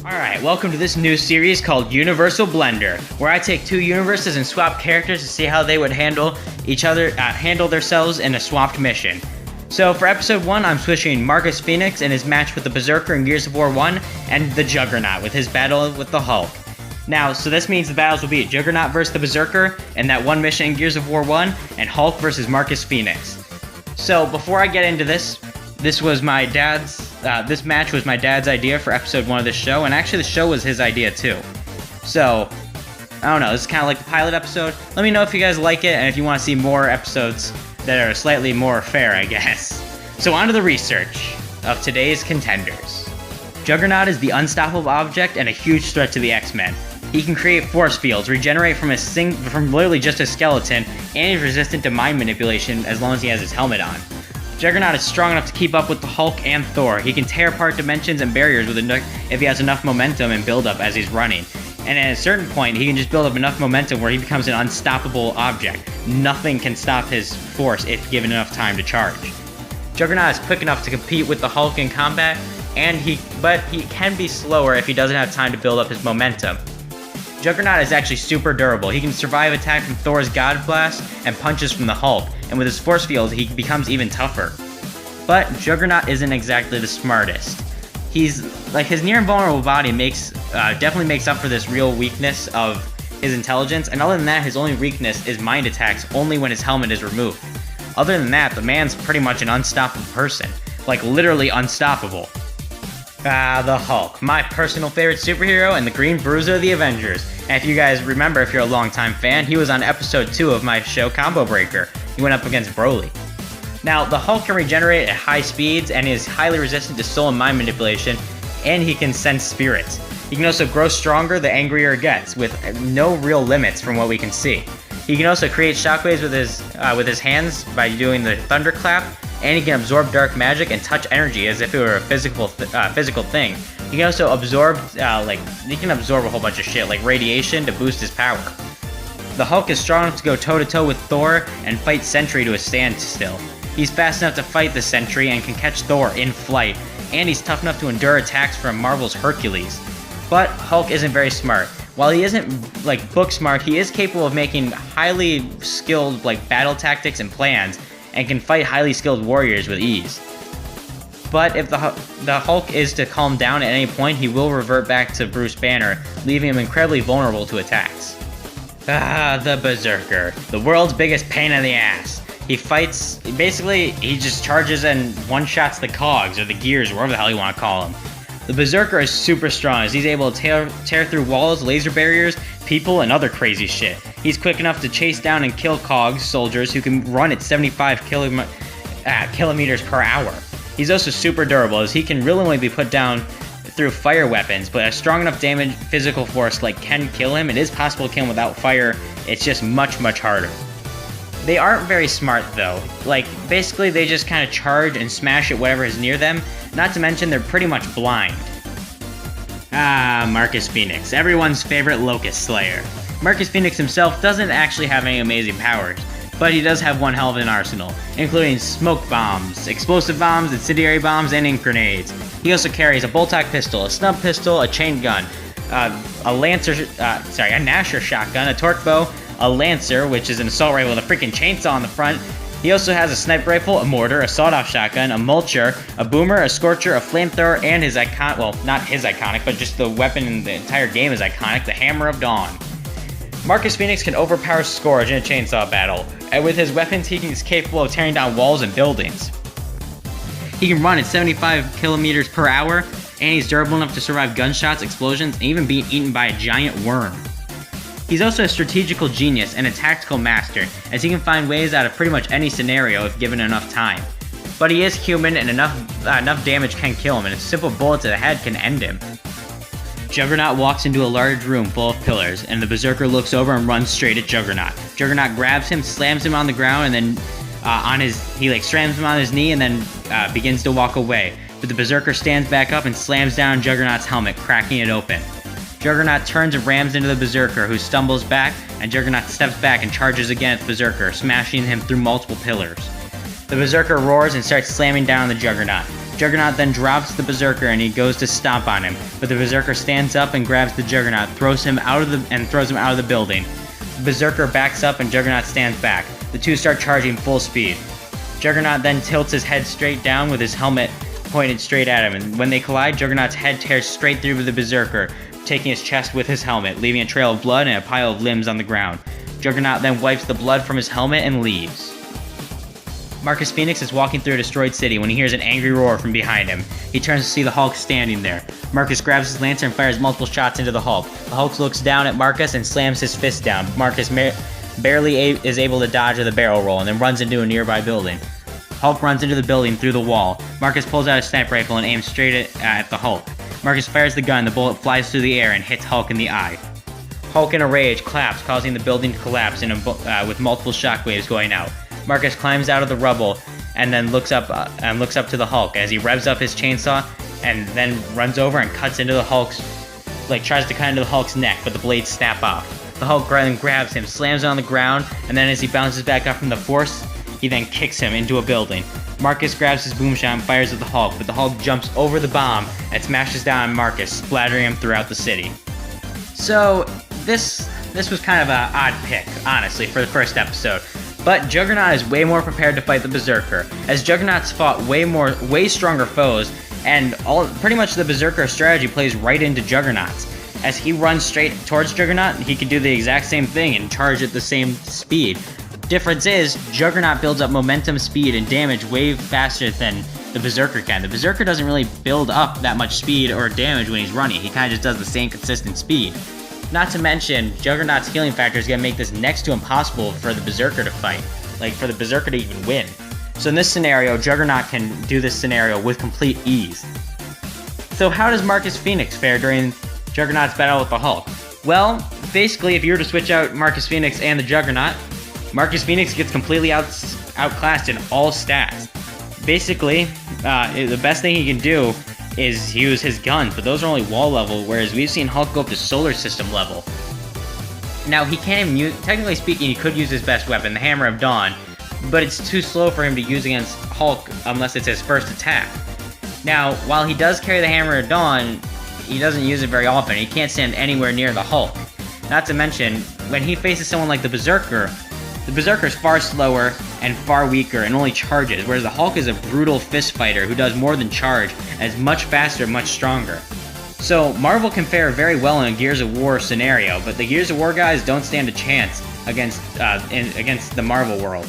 Alright, welcome to this new series called Universal Blender, where I take two universes and swap characters to see how they would handle themselves in a swapped mission. So for episode 1, I'm switching Marcus Fenix in his match with the Berserker in Gears of War 1, and the Juggernaut with his battle with the Hulk. Now, so this means the battles will be Juggernaut versus the Berserker, and that one mission in Gears of War 1, and Hulk versus Marcus Fenix. So before I get into this was my dad's, this match was my dad's idea for episode 1 of this show, and actually the show was his idea too. So, I don't know, this is kind of like the pilot episode. Let me know if you guys like it, and if you want to see more episodes that are slightly more fair, I guess. So on to the research of today's contenders. Juggernaut is the unstoppable object and a huge threat to the X-Men. He can create force fields, regenerate from literally just a skeleton, and he's resistant to mind manipulation as long as he has his helmet on. Juggernaut is strong enough to keep up with the Hulk and Thor. He can tear apart dimensions and barriers if he has enough momentum and build-up as he's running. And at a certain point, he can just build up enough momentum where he becomes an unstoppable object. Nothing can stop his force if given enough time to charge. Juggernaut is quick enough to compete with the Hulk in combat, but he can be slower if he doesn't have time to build up his momentum. Juggernaut is actually super durable. He can survive attack from Thor's God Blast and punches from the Hulk, and with his force field, he becomes even tougher. But Juggernaut isn't exactly the smartest. His near invulnerable body definitely makes up for this real weakness of his intelligence, and other than that, his only weakness is mind attacks only when his helmet is removed. Other than that, the man's pretty much an unstoppable person. Like, literally unstoppable. The Hulk, my personal favorite superhero and the Green Bruiser of the Avengers. And if you guys remember, if you're a longtime fan, he was on episode 2 of my show Combo Breaker. He went up against Broly. Now, the Hulk can regenerate at high speeds and is highly resistant to soul and mind manipulation, and he can sense spirits. He can also grow stronger the angrier it gets, with no real limits from what we can see. He can also create shockwaves with his hands by doing the thunderclap, and he can absorb dark magic and touch energy as if it were a physical thing. He can also absorb a whole bunch of shit, like radiation, to boost his power. The Hulk is strong enough to go toe-to-toe with Thor and fight Sentry to a standstill. He's fast enough to fight the Sentry and can catch Thor in flight, and he's tough enough to endure attacks from Marvel's Hercules. But Hulk isn't very smart. While he isn't, book smart, he is capable of making highly skilled, battle tactics and plans, and can fight highly skilled warriors with ease. But if the Hulk is to calm down at any point, he will revert back to Bruce Banner, leaving him incredibly vulnerable to attacks. The Berserker, the world's biggest pain in the ass. He fights, basically, he just charges and one-shots the cogs, or the gears, or whatever the hell you want to call them. The Berserker is super strong, as he's able to tear through walls, laser barriers, people, and other crazy shit. He's quick enough to chase down and kill cogs soldiers who can run at 75 kilometers per hour. He's also super durable, as he can really only be put down through fire weapons, but a strong enough physical force can kill him. It is possible to kill him without fire, it's just much, much harder. They aren't very smart though. Basically they just kind of charge and smash at whatever is near them, not to mention they're pretty much blind. Marcus Fenix, everyone's favorite Locust Slayer. Marcus Fenix himself doesn't actually have any amazing powers, but he does have one hell of an arsenal, including smoke bombs, explosive bombs, incendiary bombs, and ink grenades. He also carries a bolt-action pistol, a snub pistol, a chain gun, a Nasher shotgun, a torque bow, a Lancer, which is an assault rifle with a freaking chainsaw on the front. He also has a sniper rifle, a mortar, a sawed-off shotgun, a mulcher, a boomer, a scorcher, a flamethrower, and his not his iconic, but just the weapon in the entire game is iconic, the Hammer of Dawn. Marcus Fenix can overpower Scourge in a chainsaw battle, and with his weapons he is capable of tearing down walls and buildings. He can run at 75 kilometers per hour, and he's durable enough to survive gunshots, explosions, and even being eaten by a giant worm. He's also a strategical genius and a tactical master, as he can find ways out of pretty much any scenario if given enough time. But he is human, and enough damage can kill him, and a simple bullet to the head can end him. Juggernaut walks into a large room full of pillars, and the Berserker looks over and runs straight at Juggernaut. Juggernaut grabs him, slams him on the ground, and then slams him on his knee, and then begins to walk away. But the Berserker stands back up and slams down Juggernaut's helmet, cracking it open. Juggernaut turns and rams into the Berserker, who stumbles back, and Juggernaut steps back and charges again at the Berserker, smashing him through multiple pillars. The Berserker roars and starts slamming down the Juggernaut. Juggernaut then drops the Berserker and he goes to stomp on him, but the Berserker stands up and grabs the Juggernaut, throws him out of the building. The Berserker backs up and Juggernaut stands back. The two start charging full speed. Juggernaut then tilts his head straight down with his helmet pointed straight at him, and when they collide, Juggernaut's head tears straight through the Berserker, taking his chest with his helmet, leaving a trail of blood and a pile of limbs on the ground. Juggernaut then wipes the blood from his helmet and leaves. Marcus Fenix is walking through a destroyed city when he hears an angry roar from behind him. He turns to see the Hulk standing there. Marcus grabs his lancer and fires multiple shots into the Hulk. The Hulk looks down at Marcus and slams his fist down. Marcus barely is able to dodge with a barrel roll and then runs into a nearby building. Hulk runs into the building through the wall. Marcus pulls out a sniper rifle and aims straight at the Hulk. Marcus fires the gun, the bullet flies through the air and hits Hulk in the eye. Hulk in a rage claps, causing the building to collapse with multiple shockwaves going out. Marcus climbs out of the rubble and then looks up to the Hulk as he revs up his chainsaw and then runs over and cuts into the Hulk's, tries to cut into the Hulk's neck, but the blades snap off. The Hulk then grabs him, slams him on the ground, and then as he bounces back up from the force, he then kicks him into a building. Marcus grabs his boom shot and fires at the Hulk, but the Hulk jumps over the bomb and smashes down on Marcus, splattering him throughout the city. So this was kind of an odd pick, honestly, for the first episode. But Juggernaut is way more prepared to fight the Berserker, as Juggernaut's fought way stronger foes, and pretty much the Berserker strategy plays right into Juggernaut's. As he runs straight towards Juggernaut, he can do the exact same thing and charge at the same speed. Difference is, Juggernaut builds up momentum, speed, and damage way faster than the Berserker can. The Berserker doesn't really build up that much speed or damage when he's running. He kind of just does the same consistent speed. Not to mention, Juggernaut's healing factor is going to make this next to impossible for the Berserker to fight. For the Berserker to even win. So in this scenario, Juggernaut can do this scenario with complete ease. So how does Marcus Fenix fare during Juggernaut's battle with the Hulk? Well, basically, if you were to switch out Marcus Fenix and the Juggernaut, Marcus Fenix gets completely outclassed in all stats. Basically, the best thing he can do is use his guns, but those are only wall level, whereas we've seen Hulk go up to solar system level. Now, he can't even use, technically speaking, he could use his best weapon, the Hammer of Dawn, but it's too slow for him to use against Hulk unless it's his first attack. Now, while he does carry the Hammer of Dawn, he doesn't use it very often. He can't stand anywhere near the Hulk. Not to mention, when he faces someone like the Berserker is far slower and far weaker and only charges, whereas the Hulk is a brutal fist fighter who does more than charge, and is much faster, much stronger. So Marvel can fare very well in a Gears of War scenario, but the Gears of War guys don't stand a chance against the Marvel world.